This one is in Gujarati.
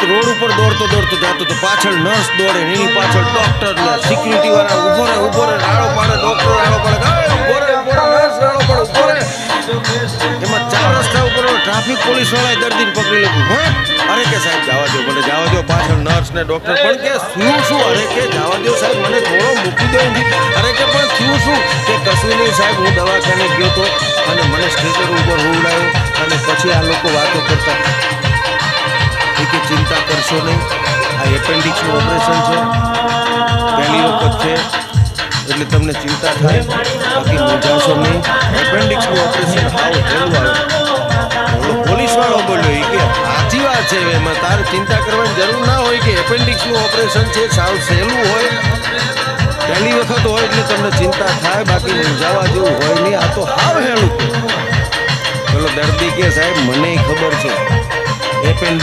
રોડ ઉપર દોડતો જતો તો પાછળ નર્સ દોડે, એની પાછળ ડોક્ટર ને સિક્યુરિટી વાળા ઉભો રે રાડો પાડે, ડોક્ટર રાડો પાડે, ઉભો રે નર્સ રાડો પાડે, ઉભો રે. એમાં 4 રસ્તા ઉપર ટ્રાફિક પોલીસ વાળાએ દર્દીને પકડી લીધું. અરે કે સાહેબ જવા દો, પાછળ નર્સ ને ડોક્ટર. પણ કે શું? અરે કે જવા દો સાહેબ, મને થોડો મૂકી દો એથી. અરે કે પણ થયું શું? કે કશું નહીં સાહેબ, હું દવાખાને ગયો તો અને મને સ્ટેશન ઉપર ઉડાયો અને પછી આ લોકો વાતો કરતા કે ચિંતા કરશો નહીં, આ એપેન્ડિક્સનું ઓપરેશન છે, પહેલી વખત છે એટલે તમને ચિંતા થાય, બાકી મૂંઝાશો નહીં. એપેન્ડિક્સનું ઓપરેશન હાવ હેલું આવે. પોલીસ વાળો બોલ્યો એ કે સાચી વાત છે, એમાં તારે ચિંતા કરવાની જરૂર ના હોય, કે એપેન્ડિક્સનું ઓપરેશન છે સાવ સહેલું હોય, પહેલી વખત હોય એટલે તમને ચિંતા થાય, બાકી મૂંઝાવા જેવું હોય નહીં, આ તો હાવ હેલું. પેલો દર્દી કે સાહેબ મને ખબર છે એપેન્ડિક્સ